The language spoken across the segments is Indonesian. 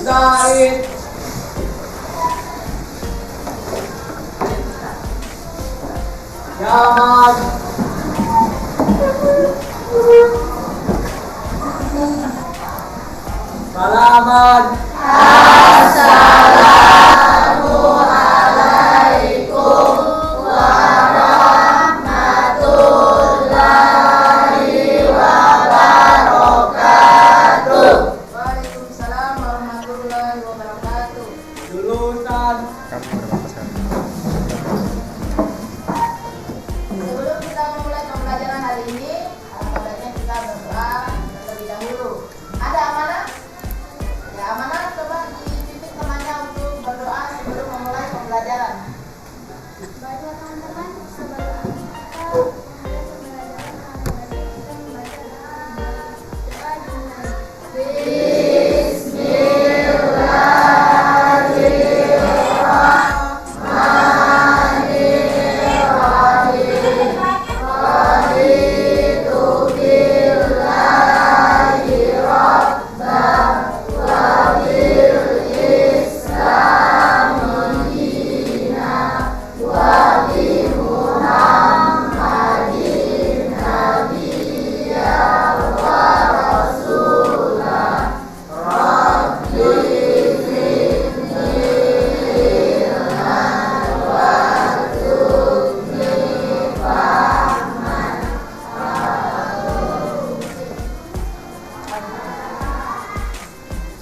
Said. Jamal. Salaman. Assalamualaikum warahmatullahi wabarakatuh. Waalaikumsalam warahmatullahi wabarakatuh. Lulusan. Sebelum kita memulai pembelajaran hari ini, baiknya kita berdoa terlebih dahulu. Ada amanah? Ya, amanah coba dipimpin temannya untuk berdoa sebelum memulai pembelajaran. Baiklah teman-teman, sebelum kita memulai pembelajaran hari ini, kita membaca doa dimulai.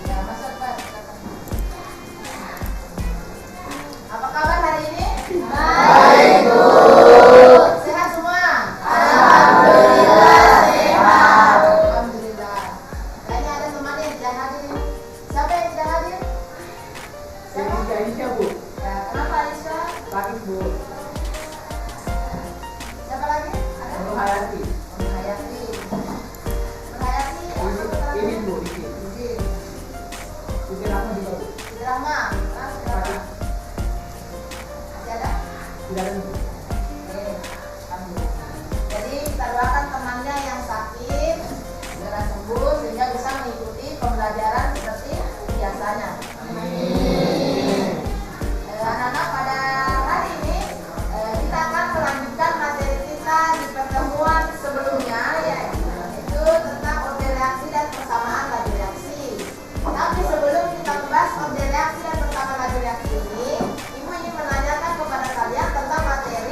Ya, masuk Pak. Apa kabar hari ini? Baik, Bu. Sehat semua? Alhamdulillah sehat. Alhamdulillah. Kayaknya ada temannya yang tidak hadir ini. Siapa yang tidak hadir? Siapa? Aisyah, Bu. Ya, kenapa Aisyah? Sakit, Bu. Siapa lagi? Ada? Nur Hayati. Nur Hayati. Nur Hayati. Ini, Bu, ini. Izin. Ini Rahma juga, Bu. Siti Rahma. Ah, Siti Rahma. Masih ada? Tidak ada, Bu. Oke, alhamdulillah. Jadi kita doakan temannya yang sakit segera sembuh sehingga bisa mengikuti pembelajaran seperti biasanya. Anak-anak, pada hari ini kita akan melanjutkan materi kita di pertemuan sebelumnya, yaitu tentang objek reaksi dan persamaan laju reaksi. Tapi sebelum kita membahas objek reaksi dan persamaan laju reaksi ini, Ibu ingin menanyakan kepada kalian tentang materi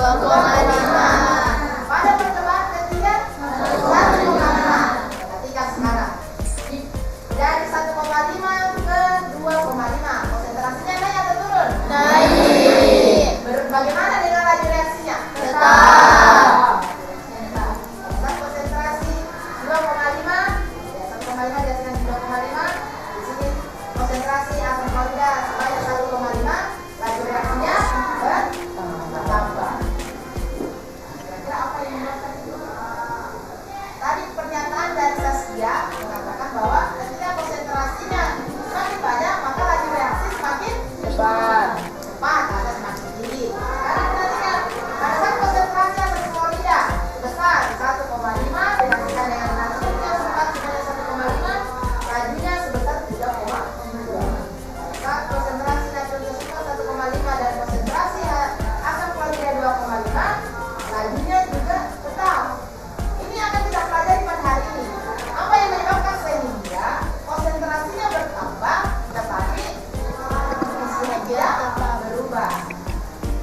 2,5. Pada percobaan ketiga 1,5. Perhatikan sekarang. Dari 1,5 ke 2,5. Konsentrasinya naik atau turun? Naik. Bagaimana dengan laju reaksinya? Tetap. Saat konsentrasi 2,5, ya 1,5 dihasilkan 2,5. Di sini konsentrasi asam klorida sebanyak 1,5, laju reaksinya bertambah. Kira-kira apa yang menyebabkan itu? Tadi pernyataan dari Saskia mengatakan bahwa ketika konsentrasinya semakin banyak, maka laju reaksi semakin cepat atau semakin tinggi. Karena perhatikan, pada saat konsentrasi asam klorida sebesar 1,5 dibandingkan dengan natrium yang sempat sebanyak 1,5, lajunya sebesar 3,2. Saat konsentrasi natrium sempat 1,5 dan konsentrasi asam klorida 2,5, lajunya juga tetap. Ini akan kita pelajari pada hari ini. Apa yang menyebabkan sehingga konsentrasinya bertambah, tetapi isinya tidak berubah.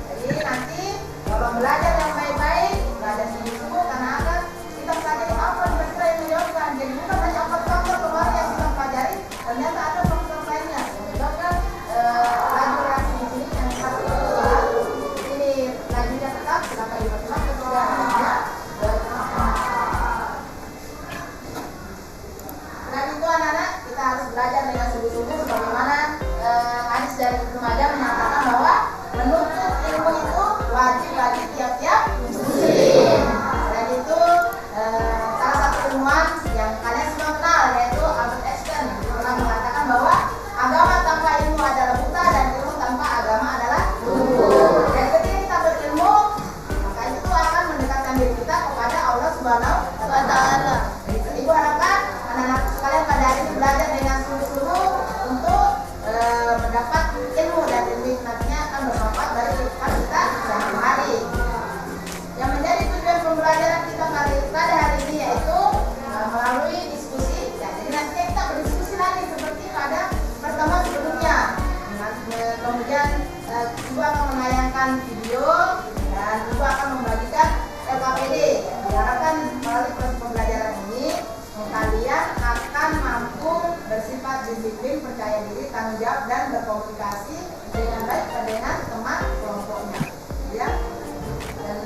Jadi nanti kalau belajar yang baik-baik, belajar sungguh-sungguh, karena akan kita pelajari apa kira-kira yang menyebabkan. Jadi bukan hanya 4 faktor kemarin yang kita pelajari, ternyata ada faktor lainnya yang menyebabkan laju reaksi di sini yang satu berubah. Ini lajunya tetap, sedangkan di pertemuan ketiga lajunya berubah. Dan itu anak-anak, kita harus belajar dengan sungguh-sungguh bagaimana hadis dari Ibnu Majah menyatakan bahwa menuntut ilmu itu wajib bagi tiap-tiap muslim. Dan itu salah satu ilmuwan yang kalian semua kenal, yaitu Albert Einstein, pernah mengatakan bahwa agama tanpa ilmu adalah buta dan ilmu tanpa agama adalah lumpuh. Dan ketika kita berilmu, maka itu akan mendekatkan diri kita kepada Allah Subhanahu wa Ta'ala. Ibu harapkan anak-anak sekalian pada hari ini belajar dengan sungguh-sungguh untuk mendapat ilmu, dan ilmu itu nantinya akan bermanfaat bagi kehidupan kita sehari-hari. Yang menjadi tujuan pembelajaran kita pada hari ini yaitu melalui diskusi. Ya, jadi nantinya kita berdiskusi lagi seperti pada pertemuan sebelumnya. Kemudian Ibu akan menayangkan video dan Ibu akan membagikan LKPD. Diharapkan melalui proses pembelajaran ini kalian akan mampu bersifat disiplin, percaya diri, tanggung jawab, dan berkomunikasi dengan baik dengan teman kelompoknya. Ya. Dan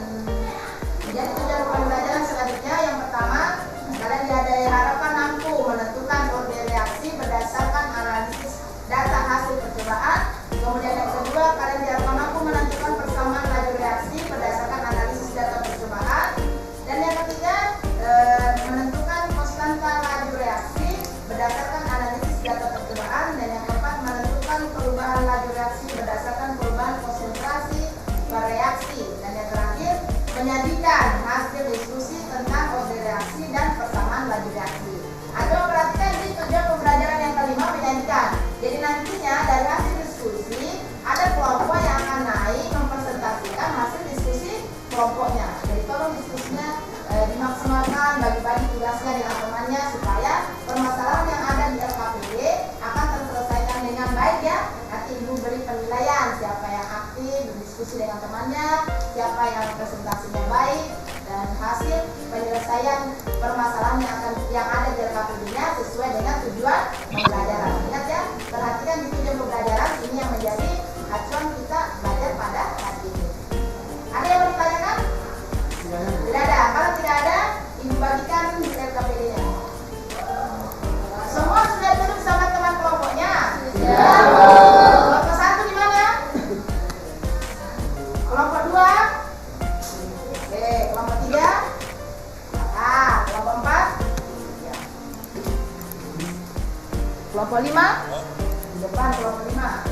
jadi tujuan pembelajaran selanjutnya yang pertama, kalian diharapkan mampu menentukan kode reaksi berdasarkan analisis data hasil percobaan. Kemudian yang kedua, kalian diharapkan mampu menentukan persamaan laju reaksi berdasarkan analisis data percobaan. Dan yang ketiga, menentukan konstanta laju reaksi berdasarkan analisis data percobaan. Dan yang keempat, menentukan perubahan laju reaksi berdasarkan perubahan konsentrasi bereaksi. Dan yang terakhir, menyajikan hasil diskusi tentang kode reaksi dan persamaan laju reaksi. Ayo perhatikan di tujuan pembelajaran yang kelima, menyajikan. Jadi nantinya dari hasil diskusi ada kelompok yang akan naik mempresentasikan hasil diskusi kelompoknya. Jadi tolong diskusinya dimaksimalkan, bagi-bagi tugasnya dengan temannya supaya permasalahan yang ada di LKPD akan terselesaikan dengan baik ya. Nanti Ibu beri penilaian siapa yang aktif berdiskusi dengan temannya, siapa yang presentasinya baik, dan hasil penyelesaian permasalahan yang ada di LKPD-nya sesuai dengan tujuan pembelajaran. Ingat ya, perhatikan di tujuan pembelajaran ini yang menjadi acuan kita belajar pada hari ini. Ada yang mau ditanyakan? Tidak ada. Kalau tidak ada, Ibu bagikan LKPD-nya. Semua sudah duduk sama teman kelompoknya? Siap. Kelompok 1 di mana? Kelompok 2? Oke, kelompok 3? Kelompok 4? Kelompok 5? Di depan kelompok 5.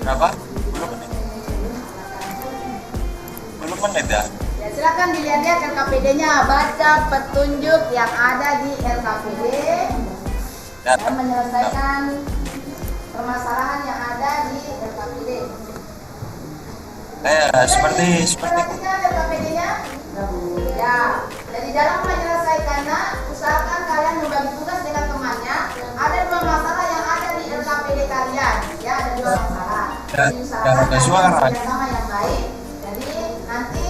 Berapa? 10 menit. 10 menit ya? Ya, silakan dilihat-lihat LKPD-nya, baca petunjuk yang ada di LKPD dan menyelesaikan permasalahan yang ada di LKPD. Seperti Perhatikan LKPD-nya. Ya, jadi dalam menyelesaikannya, usahakan kalian membagi tugas dengan temannya. Ada 2 masalah yang ada di LKPD kalian. Ya, ada 2 masalah. diusahakan ada suara. kerjasama yang baik. Jadi nanti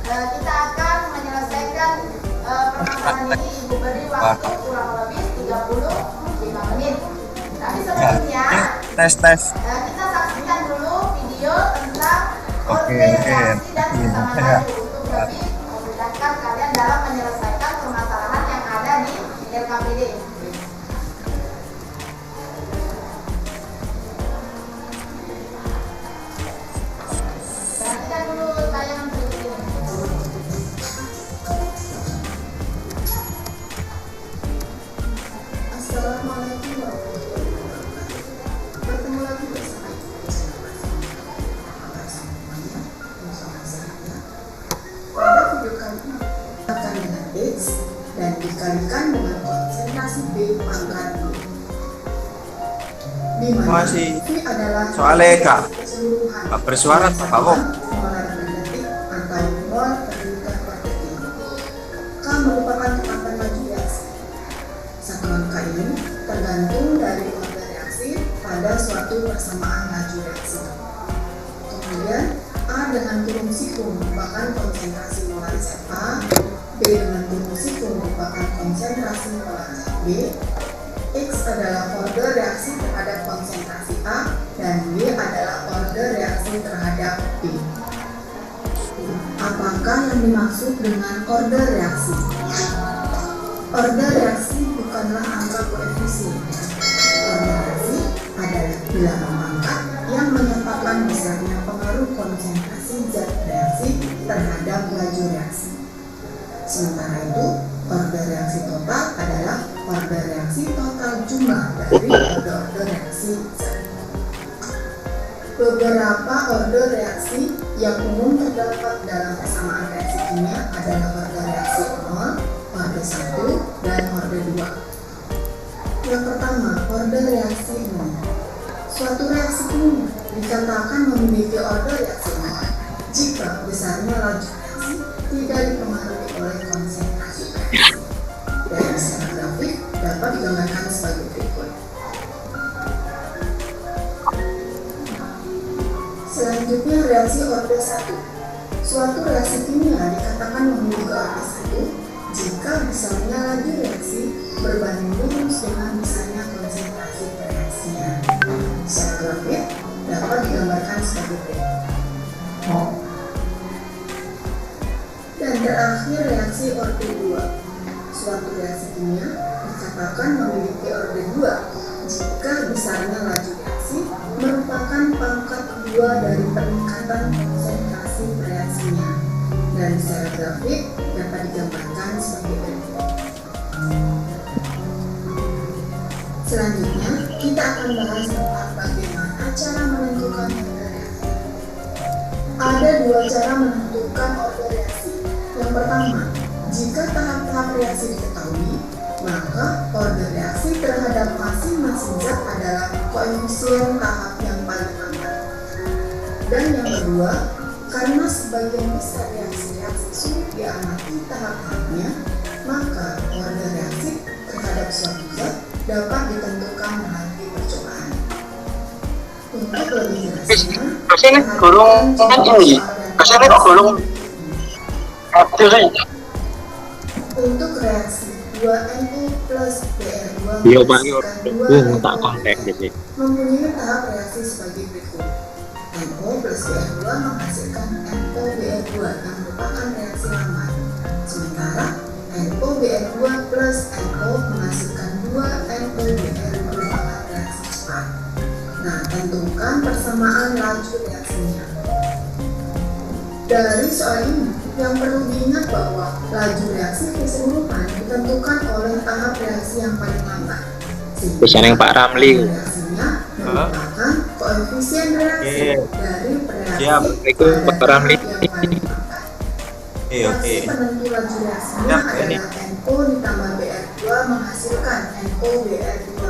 kita akan menyelesaikan permasalahan ini. Ibu beri waktu kurang lebih 35 menit. Tapi sebelumnya tes kita saksikan dulu video tentang Oke, reaksi dan oke. persamaan laju untuk lebih memudahkan kalian dalam menyelesaikan permasalahan yang ada di LKPD. Perhatikan dulu tayangan video ini. Assalamualaikum warahmatullahi wabarakatuh. Bertemu lagi bersama Ibu pada video kali ini akan dengan X dan dikalikan dengan konsentrasi B pangkat B. Di mana Masih. V adalah Soalnya, Kak, keseluruhan Kak bersuara, yang Kak, Om. molar per detik atau mol per liter per detik. K merupakan kekuatan laju reaksi. Satuan K ini tergantung dari order reaksi pada suatu persamaan laju reaksi. Kemudian A dengan kurung siku merupakan konsentrasi molar zat A, B dengan kurung siku merupakan konsentrasi molar zat B, X adalah order reaksi terhadap konsentrasi A, dan Y adalah order reaksi terhadap B. Apakah yang dimaksud dengan order reaksi? Order reaksi bukanlah angka koefisien. Order reaksi adalah bilangan pangkat yang menyatakan besarnya pengaruh konsentrasi zat reaksi terhadap laju reaksi. Sementara itu, order reaksi total adalah order reaksi total jumlah dari order reaksi zat. Beberapa order reaksi yang umum terdapat dalam persamaan reaksi kimia adalah order reaksi 0, order 1, dan order 2. Yang pertama, order reaksi 0. Suatu reaksi kimia dikatakan memiliki order reaksi 0 jika besarnya laju reaksi tidak dipengaruhi oleh konsentrasi reaksi. Dari secara grafik dapat digambarkan sebagai berikut. Selanjutnya, reaksi order 1. Suatu reaksi kimia dikatakan memiliki order 1 jika besarnya laju reaksi berbanding lurus dengan besarnya konsentrasi reaksinya. Secara grafik dapat digambarkan sebagai berikut. Dan terakhir, reaksi order 2. Suatu reaksi kimia dikatakan memiliki order 2 jika besarnya laju reaksi merupakan pangkat kedua dari peningkatan konsentrasi reaksinya. Dan secara grafik dapat digambarkan sebagai berikut. Selanjutnya, kita akan bahas tentang bagaimana cara menentukan order reaksi. Ada dua cara menentukan order reaksi. Yang pertama, jika tahap-tahap reaksi diketahui, maka order reaksi terhadap masing-masing zat adalah koefisien tahap yang paling lambat. Dan yang kedua, karena sebagian besar reaksi-reaksi sulit diamati tahap-tahapnya, maka order reaksi terhadap suatu zat dapat ditentukan melalui percobaan. Untuk lebih jelasnya, Kesini gulung kan ini. Kesini kok gulung aktif sih. untuk reaksi 2NO plus BR2 Iya Pak, menghasilkan tak kontak gitu. mempunyai tahap reaksi sebagai berikut. NO plus BR2 menghasilkan NOBR2 yang merupakan reaksi lambat. Sementara NOBR2 plus NO menghasilkan 2NOBR merupakan reaksi cepat. Nah, tentukan persamaan laju reaksinya. Dari soal ini, yang perlu diingat bahwa laju reaksi keseluruhan ditentukan oleh tahap reaksi yang paling lambat. Bisa yang Pak Ramli. Reaksinya merupakan koefisien reaksi dari reaksi Siap, itu Pak Ramli. yang paling lambat. Reaksi penentu laju reaksinya adalah NO ditambah BR2 menghasilkan NOBR2.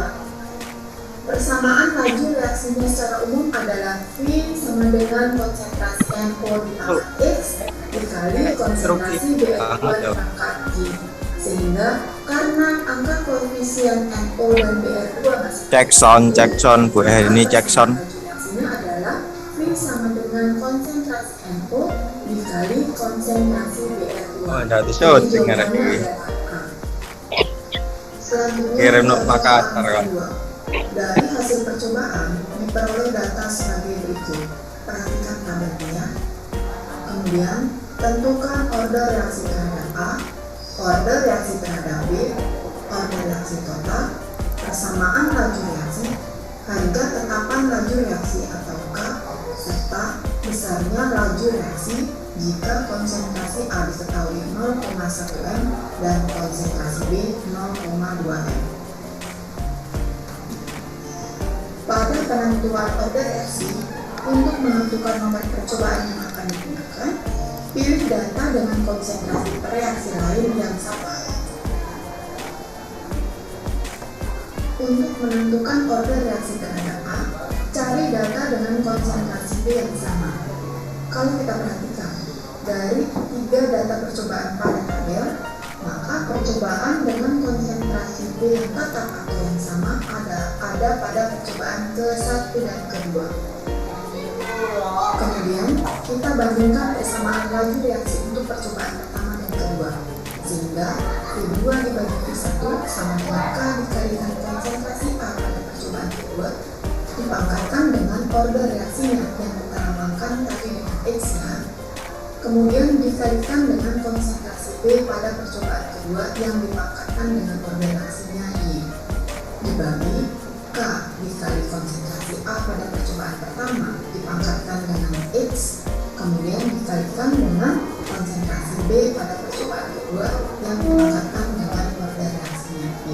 Persamaan laju reaksinya secara umum adalah V sama dengan konsentrasi NO di pangkat X dikali konsentrasi BR2 di pangkat G. Sehingga karena angka koefisien NO dan BR2 masih Cek sound Bu ini cek sound. laju reaksinya adalah V sama dengan konsentrasi NO dikali konsentrasi BR2. Oh, ada di shot, Jadi dengar jawabannya lagi. adalah A. Selanjutnya Kirim not pada Makassar, halaman kan? kedua. Dari hasil percobaan diperoleh data sebagai berikut. Perhatikan tabelnya. Kemudian tentukan order reaksi terhadap A, order reaksi terhadap B, order reaksi total, persamaan laju reaksi, harga tetapan laju reaksi atau K, serta besarnya laju reaksi jika konsentrasi A diketahui 0,1 m dan konsentrasi B 0,2 m. Pada penentuan order reaksi, untuk menentukan nomor percobaan yang akan digunakan, pilih data dengan konsentrasi reaksi lain yang sama. Untuk menentukan order reaksi terhadap A, cari data dengan konsentrasi B yang sama. Kalau kita perhatikan, dari 3 data percobaan pada tabel, maka percobaan dengan konsentrasi B yang tetap atau yang sama ada pada percobaan ke-1 dan ke-2. Kemudian, kita bandingkan persamaan laju reaksi untuk percobaan pertama dan kedua. Sehingga V2 dibagi V1 sama dengan K dikalikan konsentrasi A pada percobaan kedua dipangkatkan dengan order reaksinya yang kita lambangkan tadi dengan X-nya. Kemudian dikalikan dengan konsentrasi B pada percobaan kedua yang dipangkatkan dengan order reaksinya Y. Dibagi K dikali konsentrasi A pada percobaan pertama dipangkatkan dengan X, kemudian dikalikan dengan konsentrasi B pada percobaan kedua yang dipangkatkan dengan order reaksinya Y.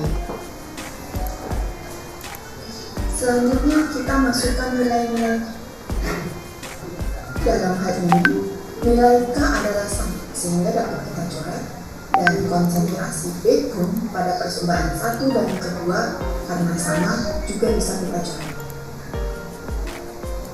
Selanjutnya kita masukkan nilai-nilai. Dalam hal ini, nilai K adalah sama sehingga dapat kita coret, dan konsentrasi B pun pada percobaan 1 dan kedua karena sama juga bisa kita coret.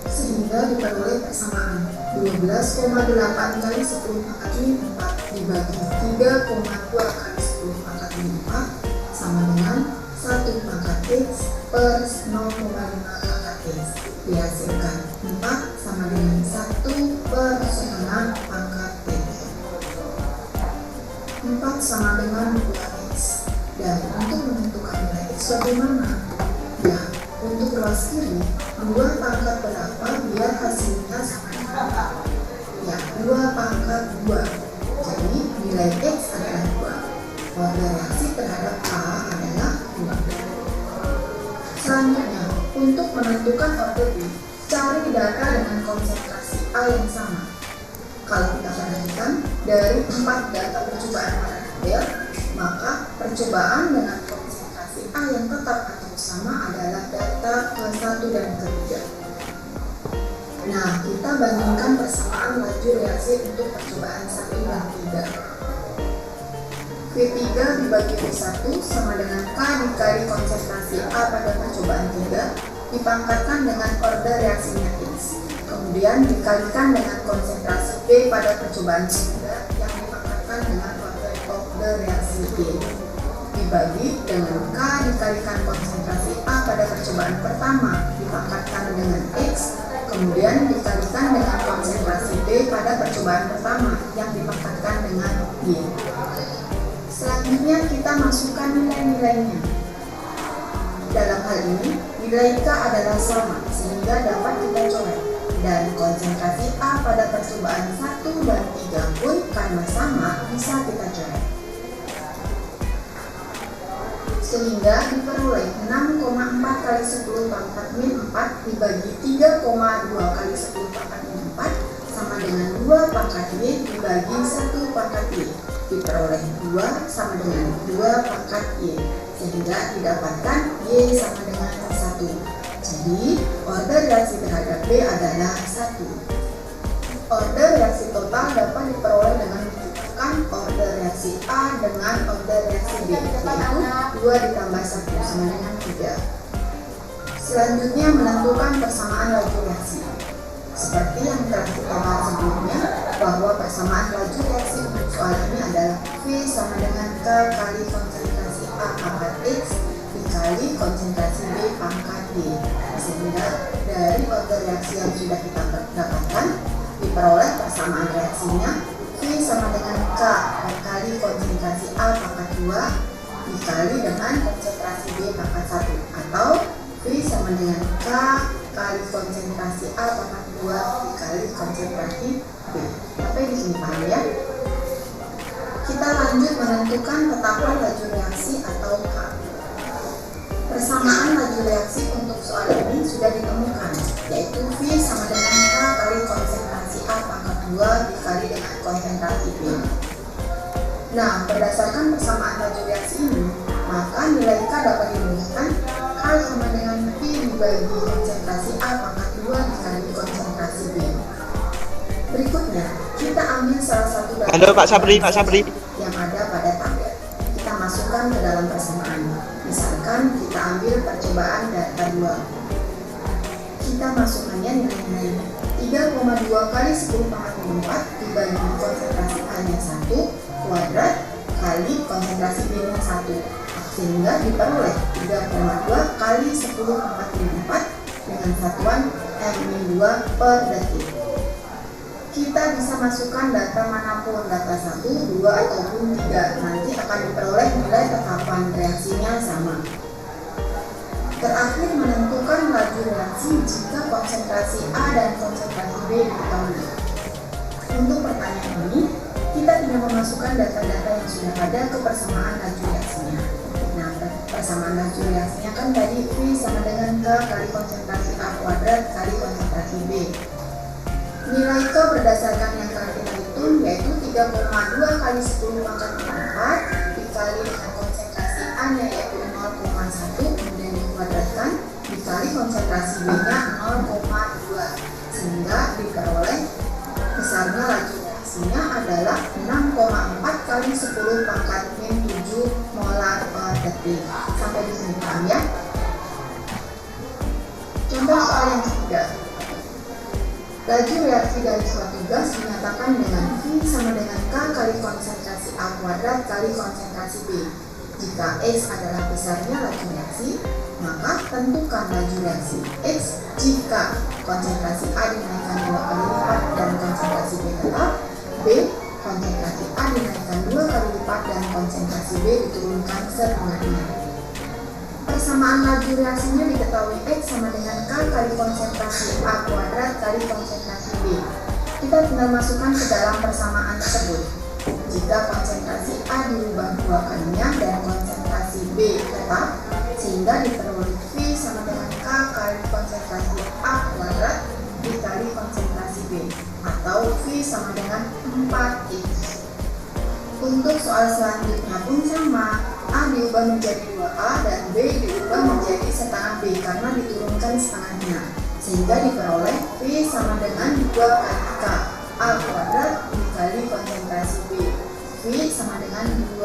Sehingga diperoleh persamaan 12,8 kali 10 pangkat min 4 dibagi 3,2 kali 10 pangkat min 4 sama dengan 1 pangkat X per 0,5 pangkat X dihasilkan 4 sama dengan 1 per setengah pangkat X. 4 sama dengan 2X. Dan untuk menentukan nilai X bagaimana? Ya, untuk ruas kiri 2 pangkat berapa biar hasilnya sama dengan 4? Ya, 2 pangkat 2. Jadi nilai X adalah 2. Order reaksi terhadap A adalah 2. Selanjutnya, untuk menentukan order B, cari data dengan konsentrasi A yang sama. Kalau kita perhatikan dari 4 data percobaan pada tabel, maka percobaan dengan konsentrasi A yang tetap atau sama adalah data ke-1 dan ke-3. Nah, kita bandingkan persamaan laju reaksi untuk percobaan 1 dan 3. V3 dibagi V1 sama dengan K dikali konsentrasi A pada percobaan 3 dipangkatkan dengan order reaksinya X. Kemudian dikalikan dengan konsentrasi B pada percobaan 3 yang dipangkatkan dengan order reaksi Y. Dibagi dengan K dikalikan konsentrasi A pada percobaan pertama dipangkatkan dengan X. Kemudian dikalikan dengan konsentrasi B pada percobaan pertama yang dipangkatkan dengan Y. Selanjutnya kita masukkan nilai-nilainya. Dalam hal ini, nilai K adalah sama sehingga dapat kita coret. Dan konsentrasi A pada percobaan 1 dan 3 pun karena sama bisa kita coret. Sehingga diperoleh 6,4 kali 10 pangkat min 4 dibagi 3,2 kali 10 pangkat min 4 sama dengan 2 pangkat Y dibagi 1 pangkat Y. Diperoleh 2 sama dengan 2 pangkat Y, sehingga didapatkan Y sama dengan 1. Jadi, order reaksi terhadap B adalah 1. Order reaksi total dapat diperoleh dengan menentukan order reaksi A dengan order reaksi B, yaitu 2 ditambah 1 sama dengan 3. Selanjutnya menentukan persamaan laju reaksi. Seperti yang telah kita bahas sebelumnya, bahwa persamaan laju reaksi untuk soal ini adalah V sama dengan K kali konsentrasi A pangkat X dikali konsentrasi B pangkat Y. Sehingga dari order reaksi yang sudah kita diperoleh persamaan reaksinya V sama dengan K kali konsentrasi A pangkat 2 dikali dengan konsentrasi B pangkat 1, atau V sama dengan K kali konsentrasi A pangkat 2 dikali konsentrasi B. Sampai di sini paham ya? Kita lanjut menentukan tetapan laju reaksi atau H. Persamaan laju reaksi untuk soal ini sudah ditemukan, yaitu V sama dengan K kali konsentrasi A pangkat 2 dikali dengan konsentrasi B. Nah, berdasarkan persamaan laju reaksi ini, maka nilai K dapat dirumuskan K sama dengan V dibagi konsentrasi A pangkat 2 dikali konsentrasi B. Berikutnya, kita ambil salah satu data Halo Pak Sabri, Pak Sabri. yang ada pada tabel. Kita masukkan ke dalam persamaan. Misalkan kita ambil percobaan data 2. Kita masukkannya nilai-nilainya 3,2 kali 10 pangkat 4 dibagi konsentrasi A-nya 1 kuadrat kali konsentrasi B-nya 1, sehingga diperoleh 3,2 kali 10 pangkat 4 dengan satuan M-2 per detik. Kita bisa masukkan data manapun, data 1, 2, ataupun 3. Nanti akan diperoleh nilai tetapan reaksinya sama. Terakhir, menentukan laju reaksi jika konsentrasi A dan konsentrasi B diketahui. Untuk pertanyaan ini, kita tidak memasukkan data-data yang sudah ada ke persamaan laju reaksinya. Nah, persamaan laju reaksinya kan tadi V sama dengan K kali konsentrasi A kuadrat kali konsentrasi B. Nilai K berdasarkan yang telah kita hitung yaitu 3,2 kali 10 pangkat 4 dikali dengan konsentrasi A-nya yaitu 0,1 kemudian dikuadratkan dikali konsentrasi B-nya 0,2, sehingga diperoleh besarnya laju reaksinya adalah 6,4 kali 10 pangkat min 7 molar per detik. Sampai di sini paham ya? Contoh soal yang ketiga. Laju reaksi dari suatu gas dinyatakan dengan V sama dengan K kali konsentrasi A kuadrat kali konsentrasi B. Jika X adalah besarnya laju reaksi, maka tentukan laju reaksi X jika konsentrasi A dinaikkan 2 kali lipat dan konsentrasi B tetap, B konsentrasi A dinaikkan 2 kali lipat dan konsentrasi B diturunkan setengahnya. Persamaan laju reaksinya diketahui X sama dengan K kali konsentrasi A kuadrat kali konsentrasi B. Kita tinggal masukkan ke dalam persamaan tersebut. Jika konsentrasi A dirubah 2 kalinya dan konsentrasi B tetap, sehingga diperoleh V sama dengan K kali konsentrasi A kuadrat dikali konsentrasi B, atau V sama dengan 4X. Untuk soal selanjutnya pun sama, A diubah menjadi 2A dan B diubah menjadi setengah B karena diturunkan setengahnya, sehingga diperoleh V sama dengan 2 kali K A kuadrat dikali konsentrasi B. V sama dengan 2.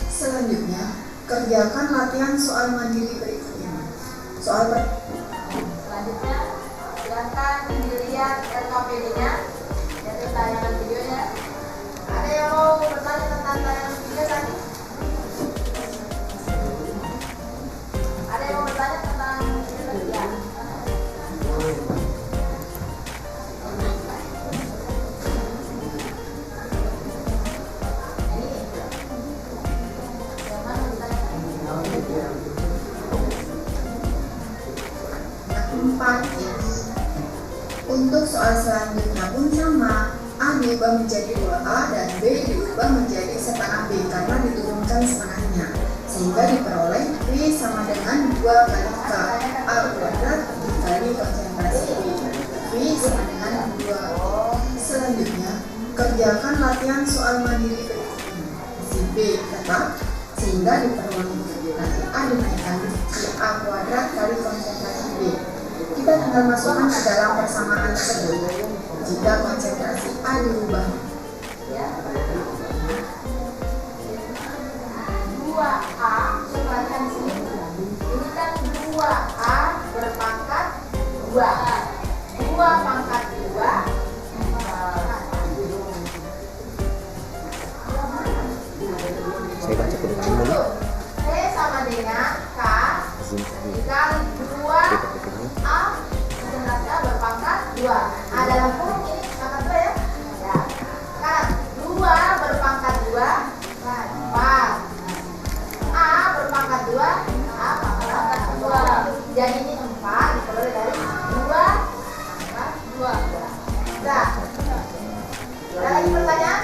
Selanjutnya, kerjakan latihan soal mandiri berikut ini. Selanjutnya, silakan dilihat RKPD-nya dari tayangan videonya. Ada yang mau bertanya tentang tayangan video tadi? Ada yang mau bertanya tentang video tadi ya? Untuk soal selanjutnya pun sama, A diubah menjadi 2A dan B diubah menjadi setengah B karena diturunkan setengahnya, sehingga diperoleh V sama dengan 2 kali K A kuadrat dikali konsentrasi B. V sama dengan 2. Selanjutnya, kerjakan latihan soal mandiri berikut ini. Si B tetap, sehingga diperoleh nanti A dinaikkan si A kuadrat kali konsentrasi B. Kita tinggal masukkan ke dalam persamaan tersebut. Jika konsentrasi A dirubah 2A, perhatikan di sini. Ini kan 2A berpangkat 2. 2 pangkat 2. Saya baca kedua dulu. V sama dengan K dikali 2A konsentrasi A berpangkat 2. Dalam kurung ini pangkat 2 Sudah. Ada lagi pertanyaan?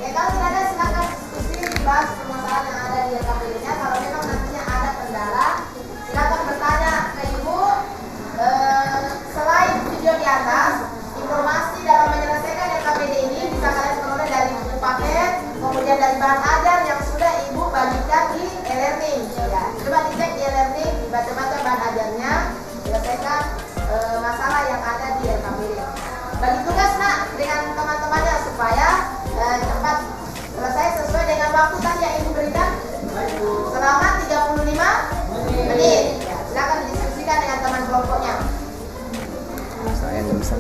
Ya kalau tidak ada silakan diskusi bahas permasalahan yang ada di LKPD-nya. Kalau memang nantinya ada kendala, silakan bertanya ke ibu. Selain video di atas, informasi dalam menyelesaikan LKPD ini bisa kalian peroleh dari buku paket, kemudian dari bahan ajar yang sudah ibu bagikan di e-learning. Ya, coba dicek di e-learning, dibaca-baca bahan ajarnya, selesaikan masalah yang ada di LKPD. Bagi tugas nak dengan teman-temannya supaya cepat selesai sesuai dengan waktu tadi yang ibu berikan selama 35 menit. Ya, silakan didiskusikan dengan teman kelompoknya. Saya nggak bisa.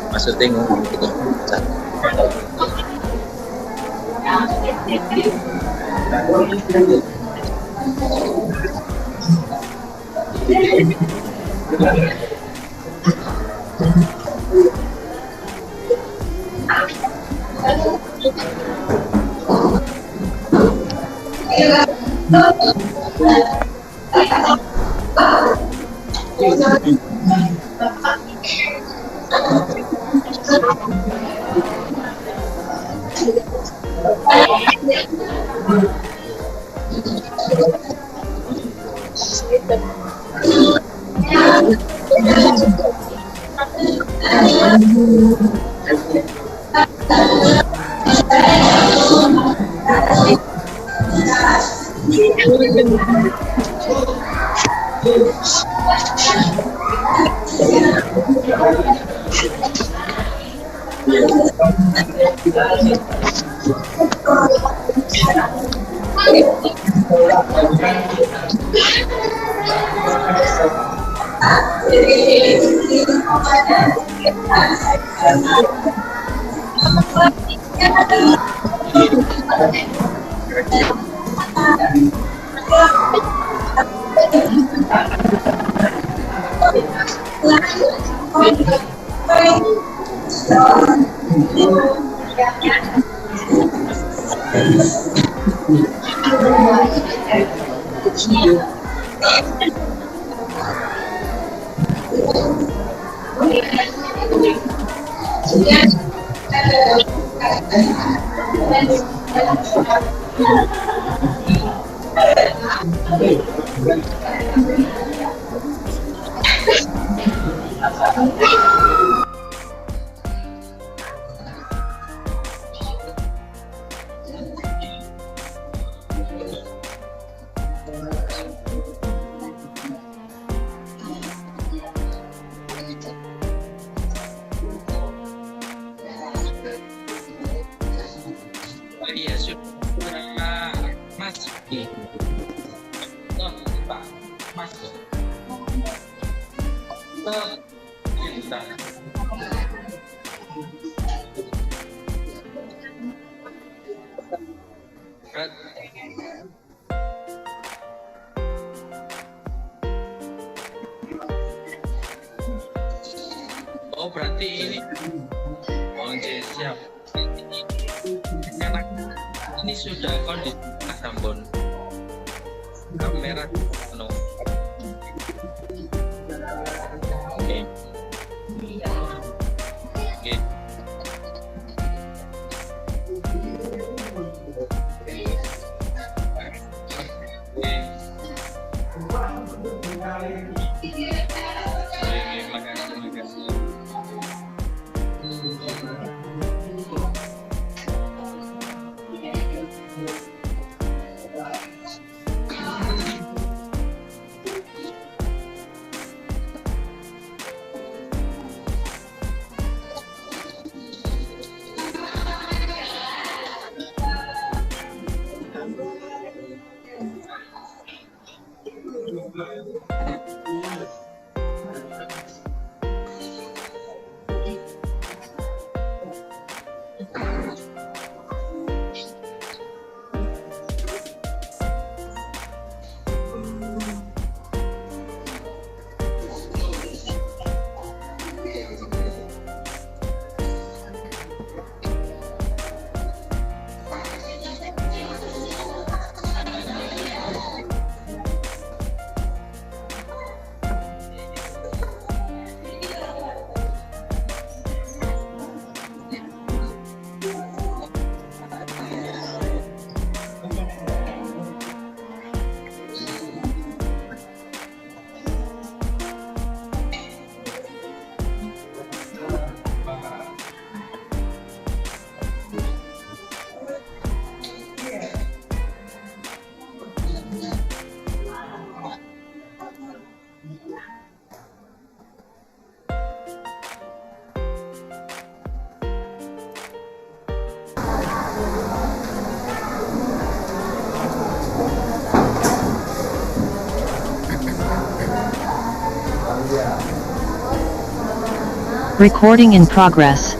Maksudnya ngomong gitu. Iya sudah masuk nih. Pak masuk. Kita. Oh berarti ini. Oke siap. Karena ini sudah kondisi sampun kamera no. Oke. Oke. Makasih. Recording in progress.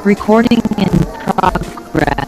Recording in progress.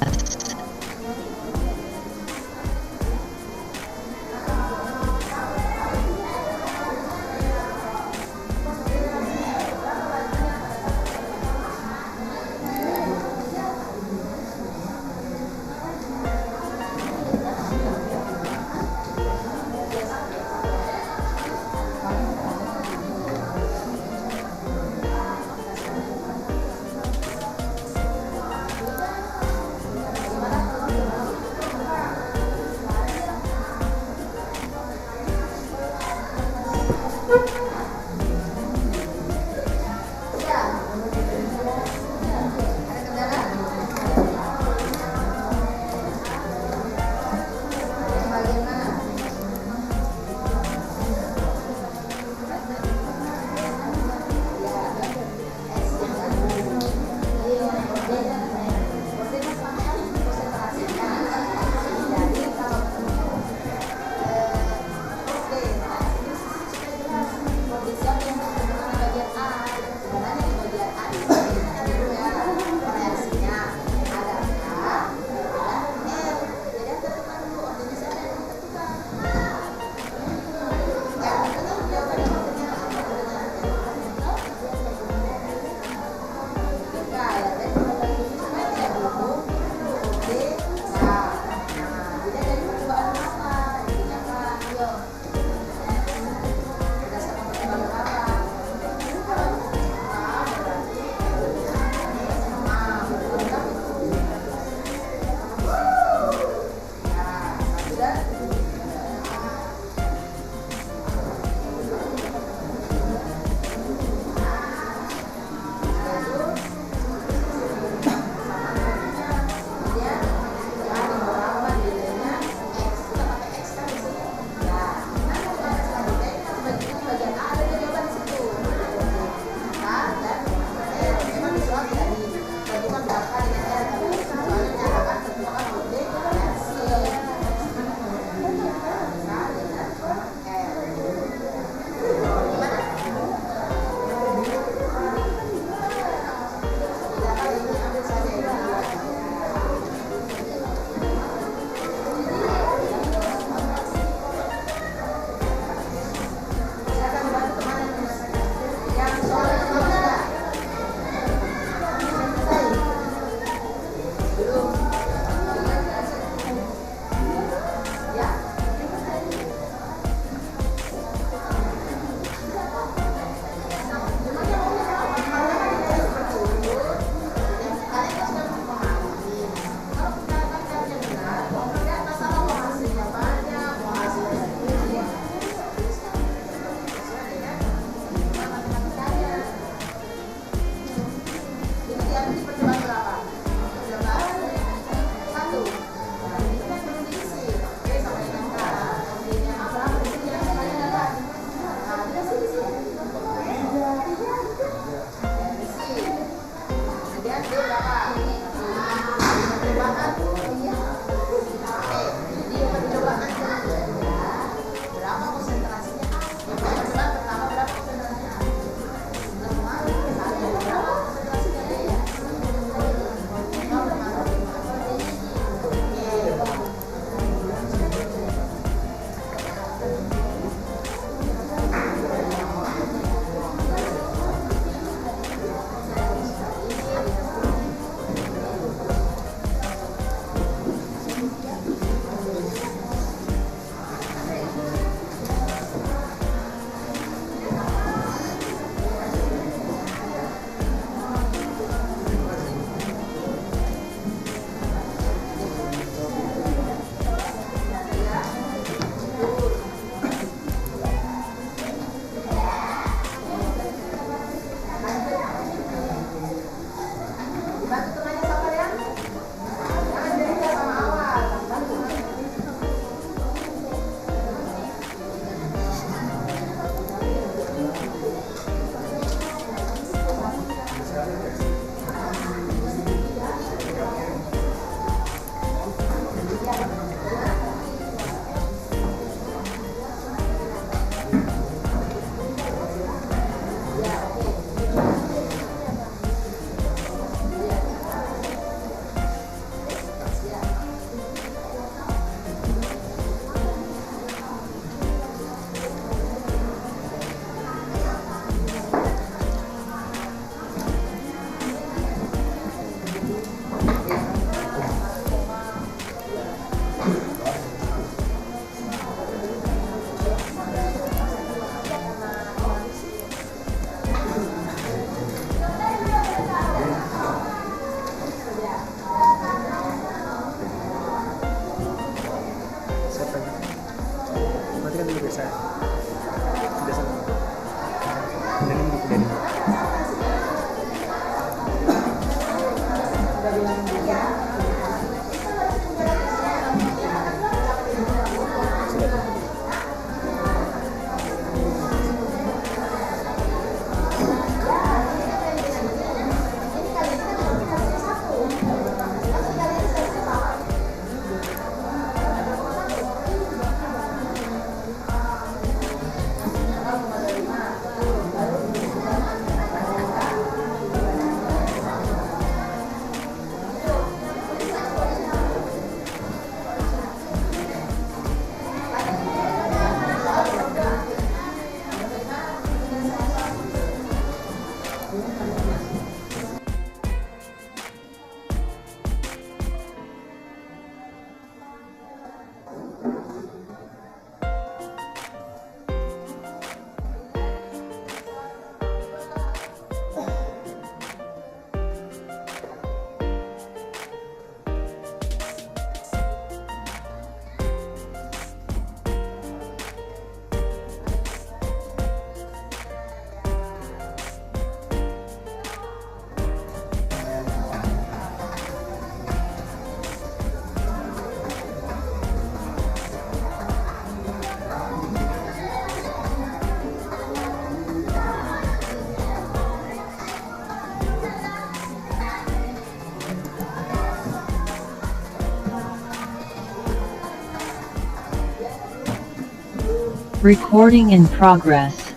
Recording in progress.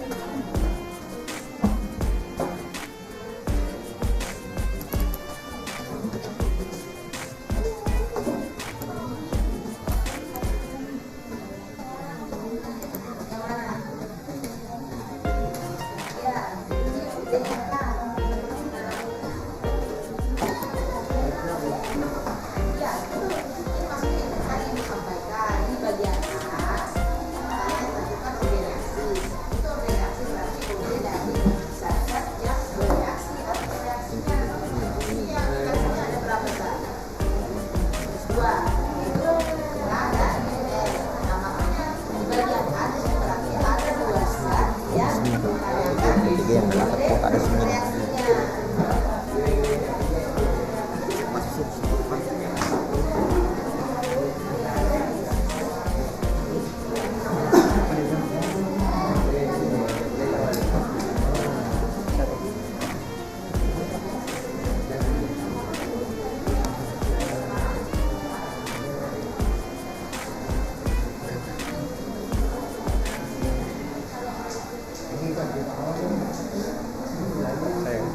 Ya, itu ini maksudnya yang tadi disampaikan. Ini bagian atas. Saya tentukan reaksi. Itu reaksi berarti kemudian dari zat-zat yang bereaksi atau reaksinya. Ini yang reaksinya ada berapa zat? Dua, yaitu A dan BR. Nah, makanya di bagian atas itu berarti ada dua zat yang mengadakan reaksinya. Sayang.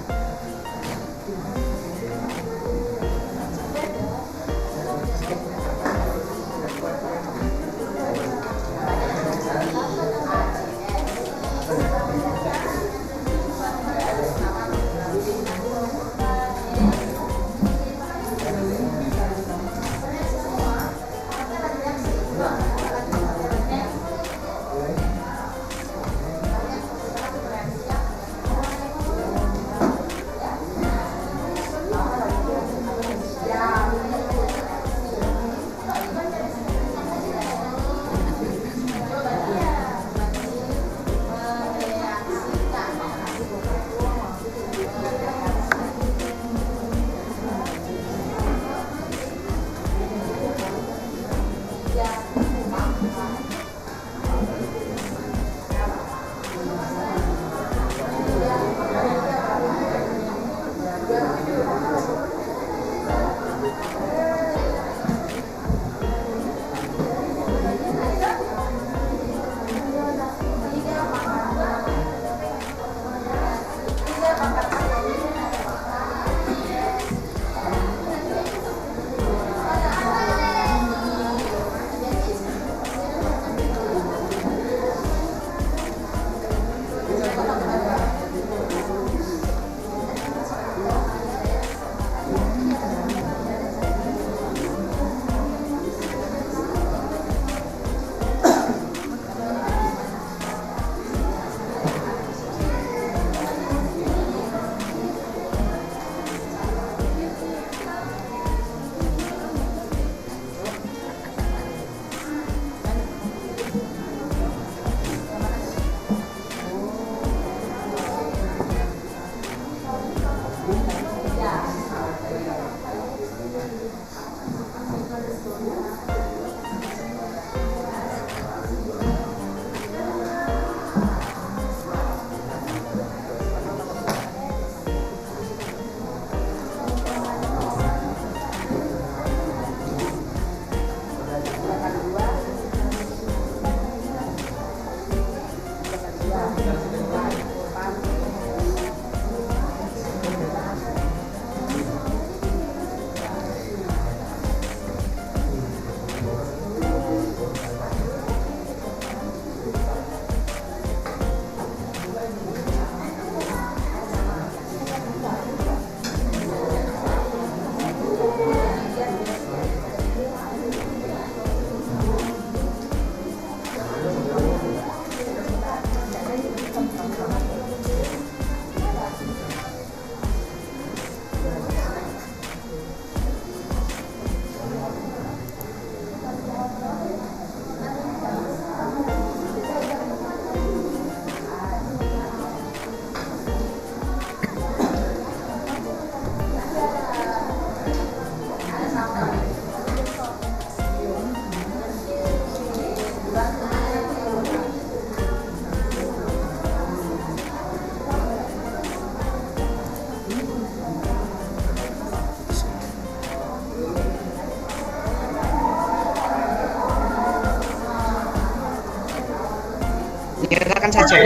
silakan saja.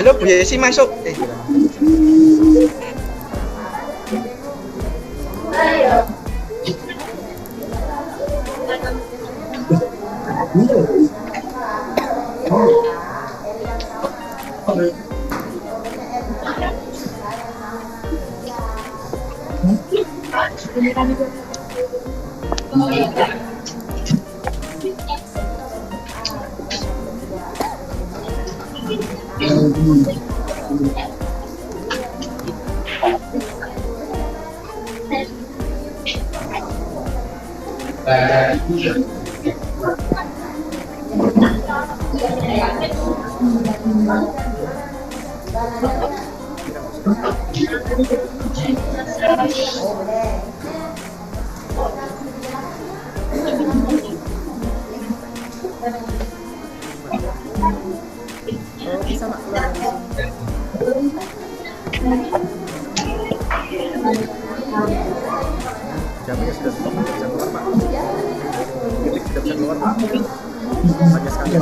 Halo Bu Yesi masuk. Jamnya sudah stop, tidak bisa keluar Pak. Ketik tidak bisa keluar Pak. Hanya sekali.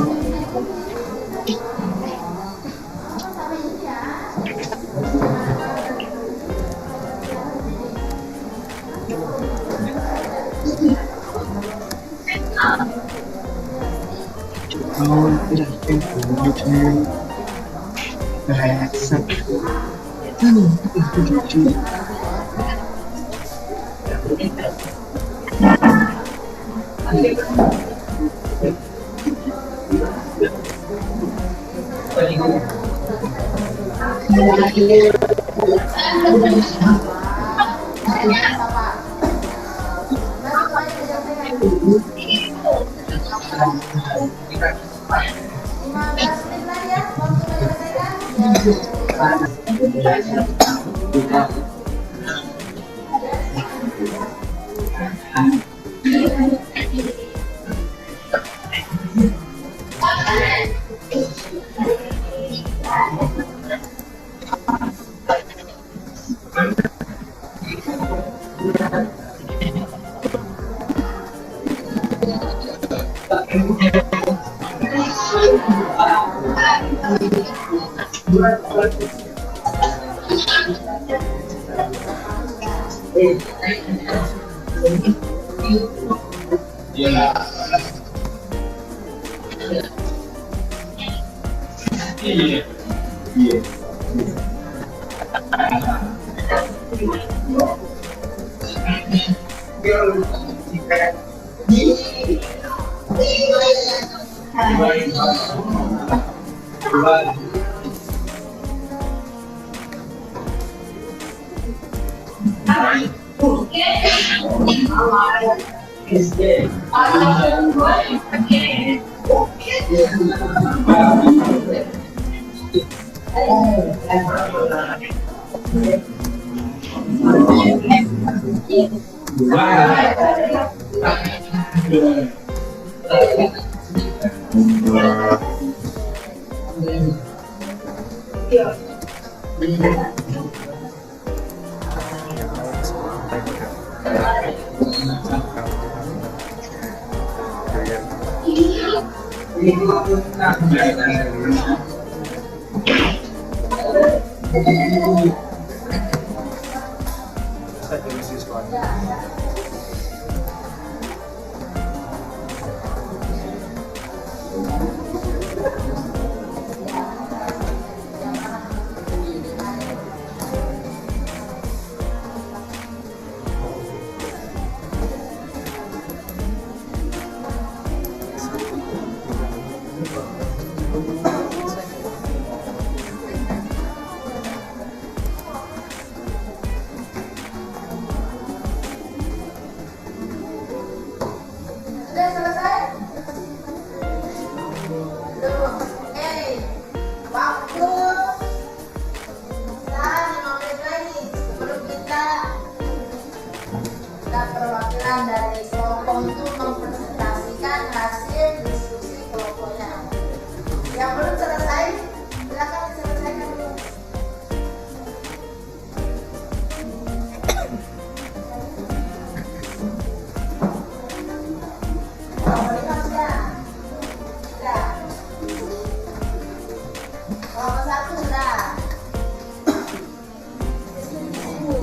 Kelompok 1 sudah.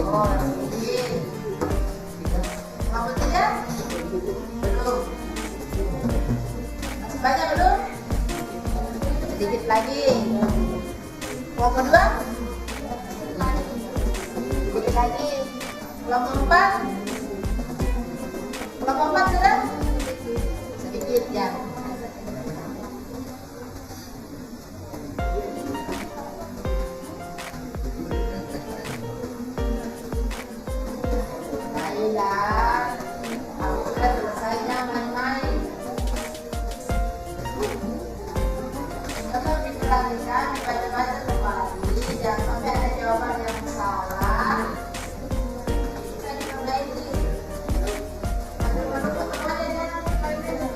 Oh, sedikit. Kelompok 3? Belum. Masih banyak belum? Sedikit lagi. Kelompok 2? Sedikit lagi. Kelompok 4? Kelompok 4 sudah? Sedikit ya. Baiklah, aku sudah selesainya main-main. Tetap diperhatikan, dibaca-baca kembali, jangan sampai ada jawaban yang salah. Bisa diperbaiki. Aduh, ketemu aja ya, baik-baik.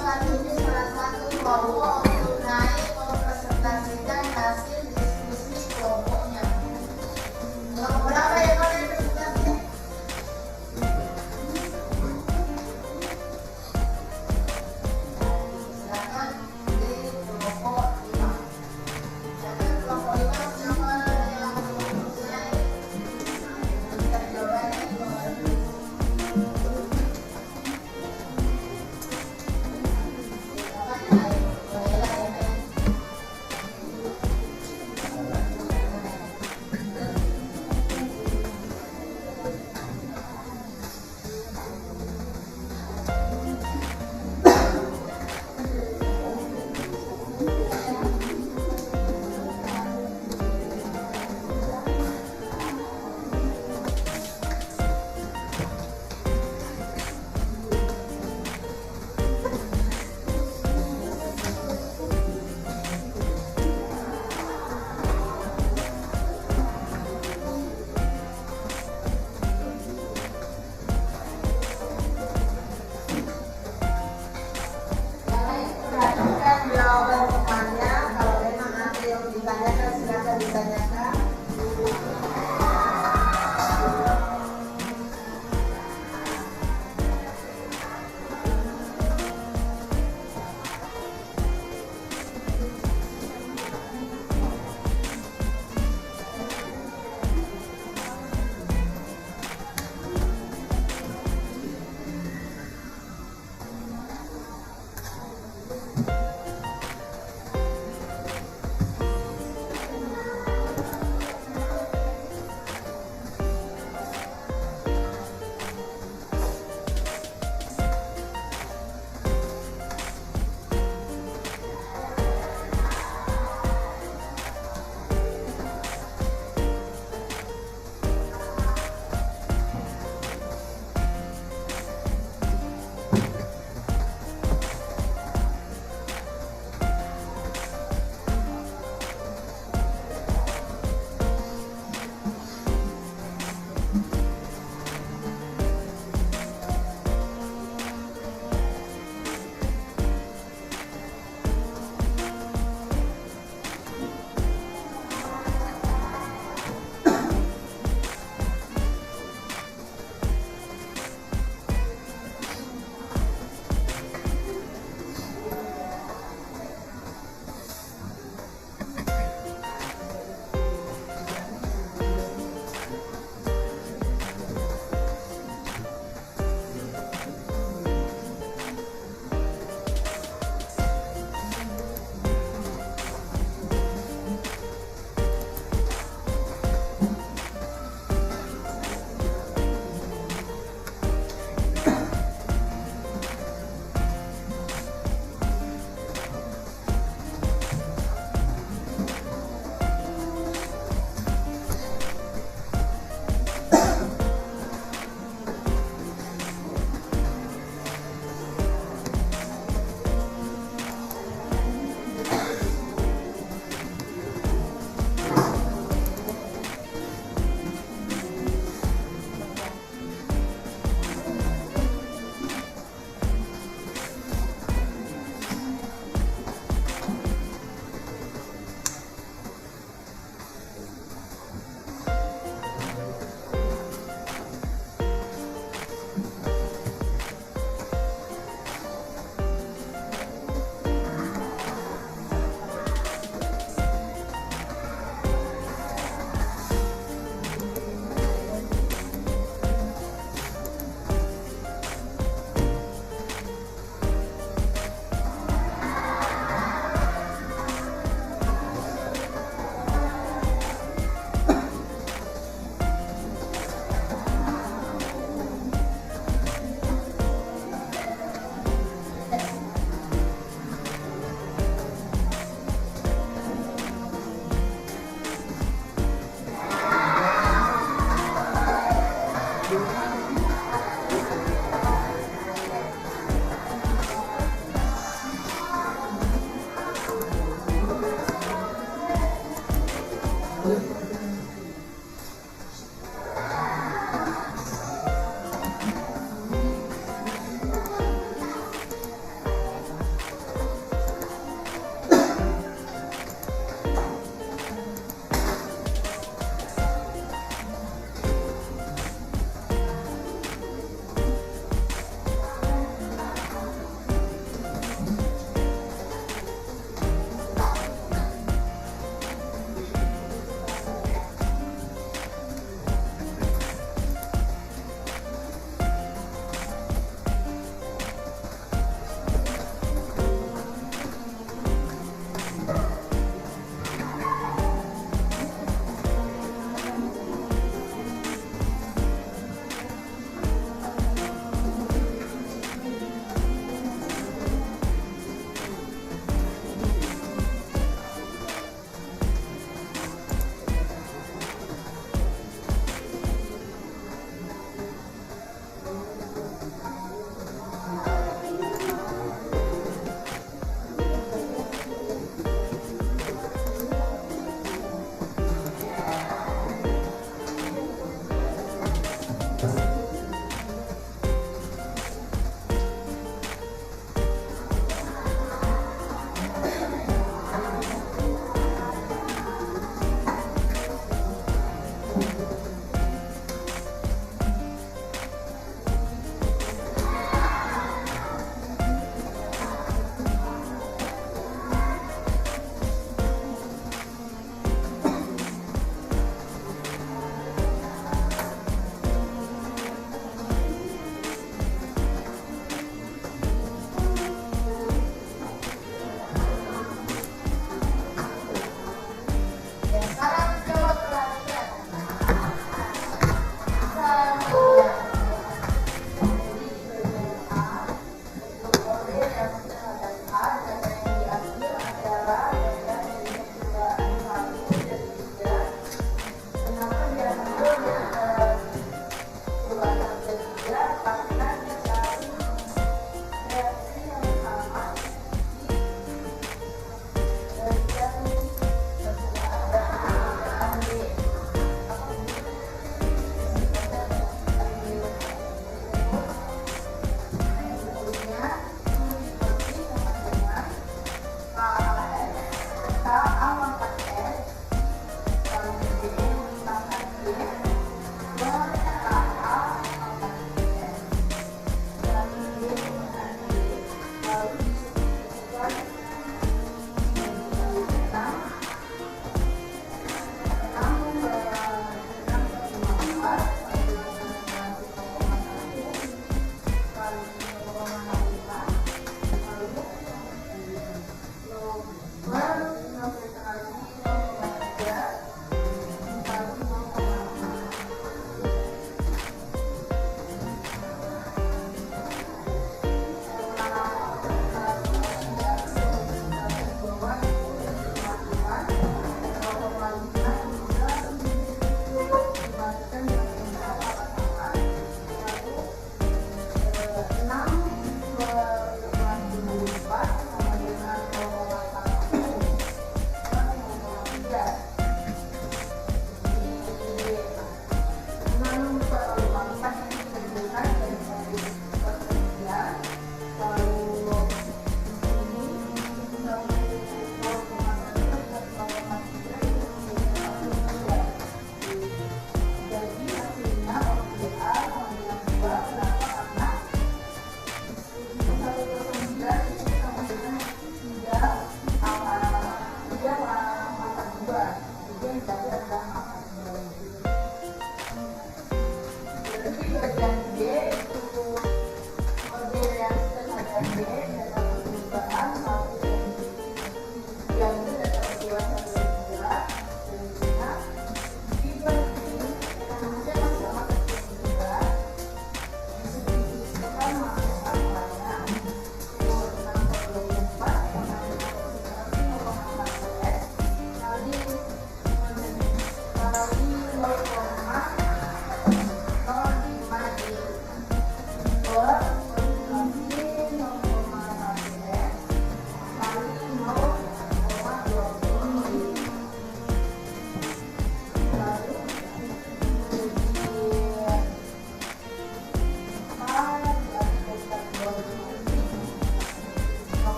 menyumbangkan diri salah satu kelompok untuk naik mempresentasikan hasil diskusi kelompoknya. Kelompok berapa yang mau naik presentasi? Silakan di kelompok 5. Silakan kelompok 5 siapa yang mempunyai jawabannya? Bolehlah.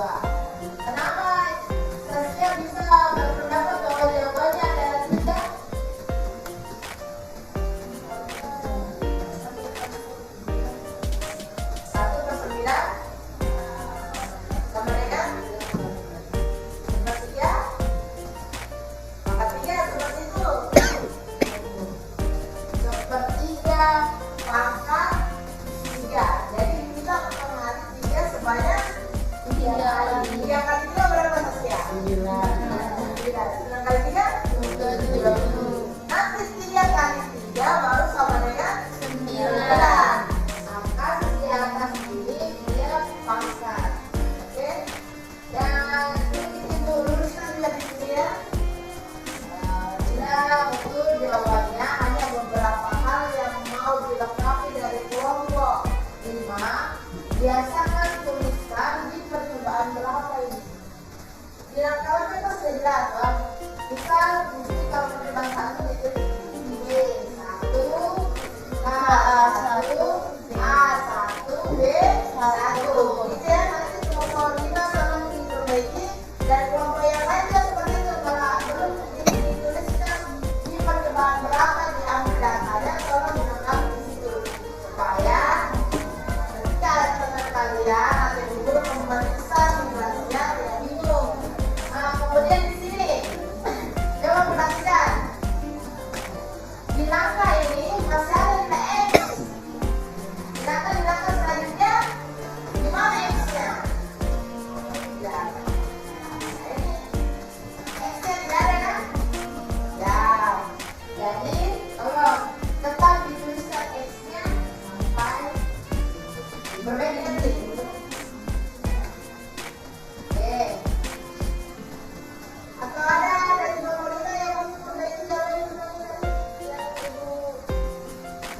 2. Kenapa Saskia bisa berpendapat bahwa jawabannya adalah 3? Satu per 9 sama dengan sepertiga. Maka 3 seperti itu. Sepertiga pangkat 3. Jadi kita otomatis 3 sebanyak 3 kali. 3 kali 3 berapa Saskia? 9. 9 kali 3? 20. Nanti 3 kali 3 baru sama dengan 9. Maka di atas ini dia pangkat. Oke? Dan itu luruskan dia di sini ya. Tidak betul jawabannya, hanya beberapa hal yang mau dilengkapi dari kelompok 5. Biasakan tuliskan di percobaan berapa ini. Kalau kita sudah jelas, Bang. Kita mesti kalau percobaan 1 ditulis B1, K1, A1, B1. Gitu ya, nanti kelompok kita tolong diperbaiki dan kelompok yang lain juga seperti itu. Kalau belum dituliskan di percobaan berapa diambil datanya, tolong dilengkapi di situ supaya ketika ada teman kalian atau guru memeriksa simulasinya tidak bingung. Nah, kemudian di sini coba perhatikan di langkah ini masih ada nilai X. Di langkah selanjutnya gimana X-nya? Ya, ini X-nya tidak ada kan? Ya, jadi tolong tetap dituliskan X-nya sampai berbagai detik. Oke. Atau ada dari nomor kita yang memperbaiki jalan yang ibu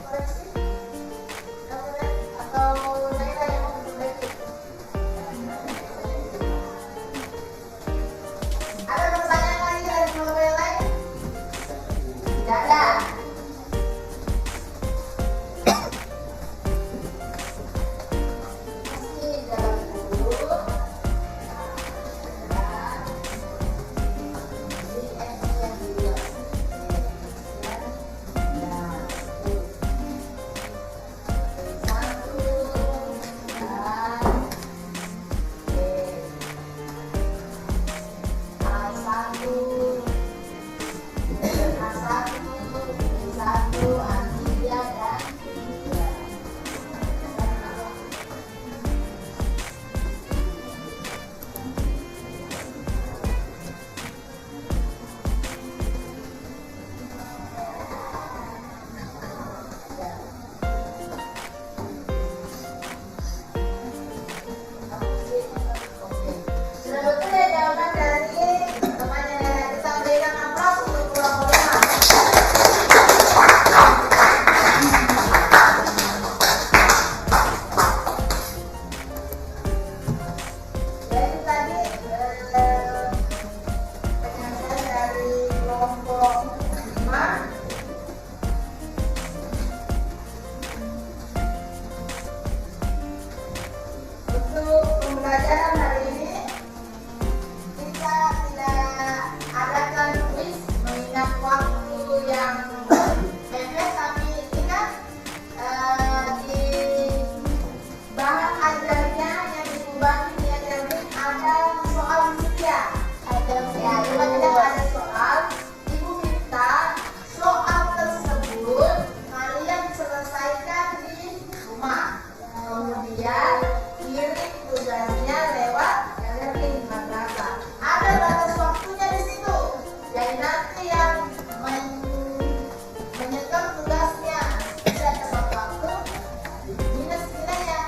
koreksi? Atau Naila yang memperbaiki? Ada pertanyaan lagi dari nomor yang lain? Tidak ada. Masih dalam buku. Sudah betul ya jawaban dari temannya. Kita berikan aplaus untuk kelompok 5. Jadi tadi penjelasan dari kelompok 5. Untuk pembelajaran hari ini kita tidak adakan kuis mengingat waktu yang mepet, tapi ini kan di bahan ajarnya yang diubah di ajarin ada soal setia. Ya, coba tidak ada soal. Ibu minta soal tersebut kalian selesaikan di rumah. Kemudian kirim tugasnya lewat galeri madrasah. Ada batas waktunya di situ. Jadi nanti yang menyetor tugasnya tidak tepat waktu minus nilainya.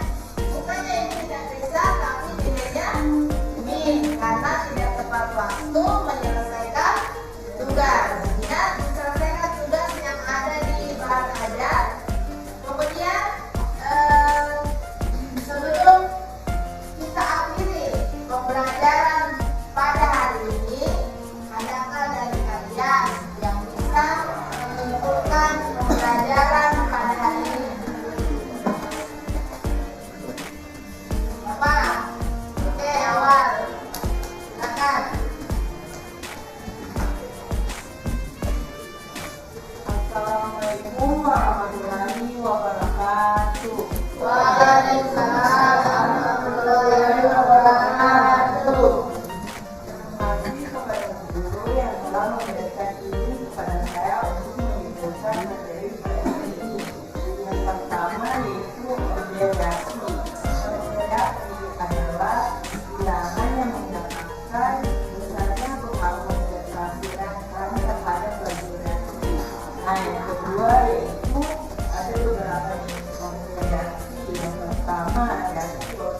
Bukannya ini tidak bisa, tapi nilainya min karena tidak tepat waktu menyelesaikan tugas. Ingat, menyelesaikan tugas yang ada di bahan ajar. Kemudian sebelum kita akhiri pembelajaran pada hari ini, adakah dari kalian yang bisa menyimpulkan pembelajaran pada hari ini? Apa? Oke, awal.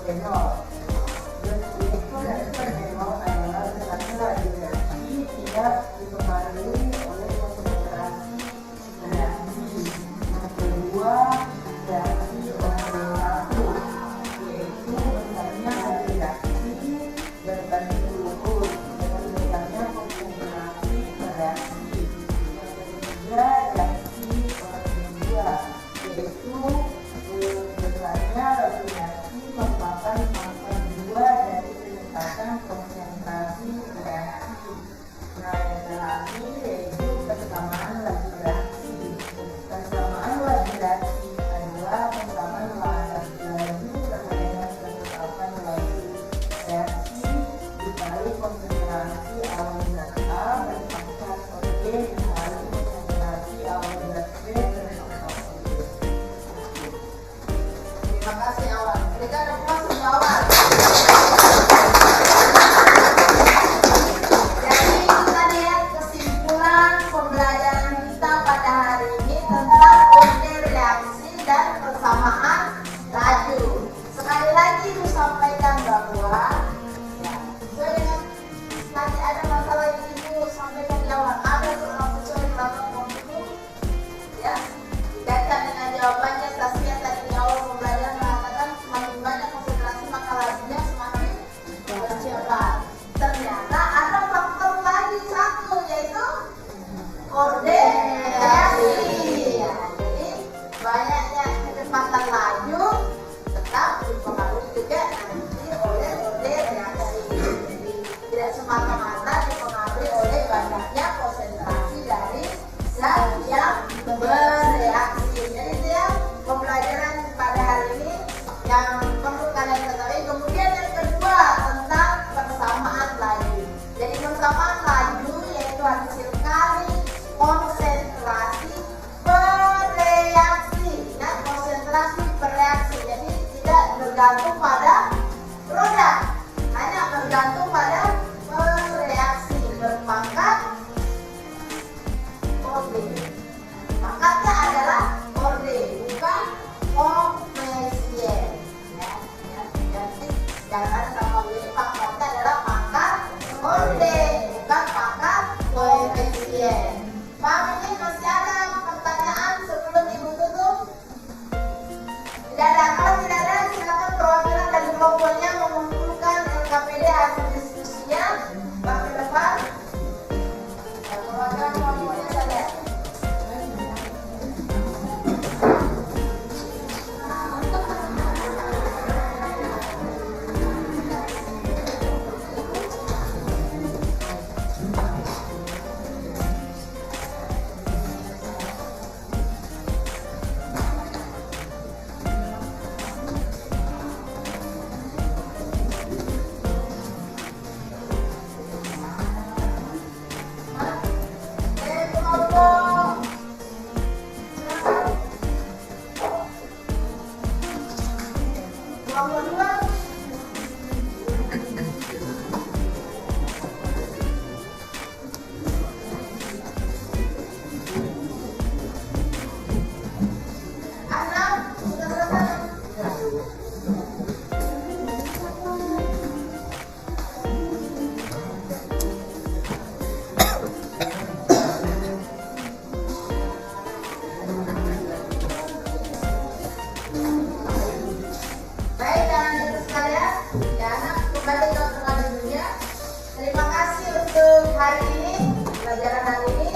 senior. Dan itu dari senior adalah dengan reaksi tidak dipengaruhi oleh konsentrasi reaksi. Yang kedua, reaksi oksidatif, yaitu misalnya ada reaksi berbanding lurus dengan misalnya konsentrasi reaksi. Yang ketiga, reaksi kedua, yaitu misalnya reaksi merupakan fase kedua dari peningkatan konsentrasi reaksi. Nah, yang terakhir yaitu kesamaan laju reaksi. Kesamaan laju reaksi adalah kesamaan laju terkait dengan penetapan laju reaksi dikali konsentrasi awal zat A berpangkat OD dikali konsentrasi awal zat B berpangkat OD. Terima kasih awal. Berikan tepuk tangan untuk awal. Jadi kita lihat kesimpulan pembelajaran kita pada hari ini tentang kode reaksi dan persamaan laju. Sekali lagi Ibu sampaikan bahwa ya, sesuai dengan nanti ada masalah yang Ibu sampaikan di awal, ada seorang siswa yang melakukan konflik ya dikaitkan dengan jawabannya. Tasya tadi di awal pembelajaran mengatakan semakin banyak konsentrasi maka lajunya semakin cepat. Ternyata ada faktor lagi satu, yaitu kode reaksi. Ya, jadi banyaknya kecepatan laju tetap dipengaruhi juga nanti oleh kode reaksi. Jadi tidak semata-mata dipengaruhi oleh banyaknya konsentrasi dari zat yang bereaksi. Jadi itu ya pembelajaran pada hari ini yang perlu kalian ketahui. Kemudian yang kedua tentang persamaan laju. Jadi persamaan laju yaitu hasil kali konsentrasi bereaksi. Ingat, konsentrasi bereaksi. Jadi tidak bergantung pada produk, hanya bergantung pada bereaksi berpangkat orde. Pangkatnya adalah orde, bukan koefisien. Jadi jangan sama W, pangkatnya adalah pangkat orde, bukan pangkat koefisien. Paham ini? Masih ada pertanyaan sebelum Ibu tutup? Tidak ada. Kalau tidak ada, silakan perwakilan dari kelompoknya mengumpulkan LKPD hasil diskusinya ke depan. Dan perwakilan kelompoknya saja. Hari ini, pelajaran hari ini,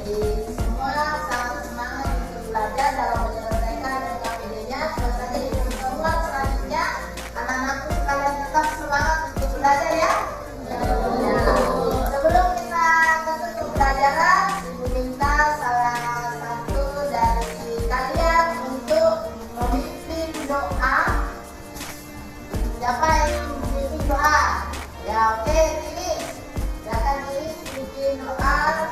jadi semua sangat semangat untuk belajar dalam menyelesaikan LKPD-nya. Semoga saja di pertemuan selanjutnya anak-anakku sekalian tetap semangat untuk belajar ya. Sebelum kita tutup pembelajaran, Ibu minta salah satu dari kalian untuk memimpin doa. Siapa yang memimpin doa? Ya oke, Tiwi. Silakan Tiwi bikin doa.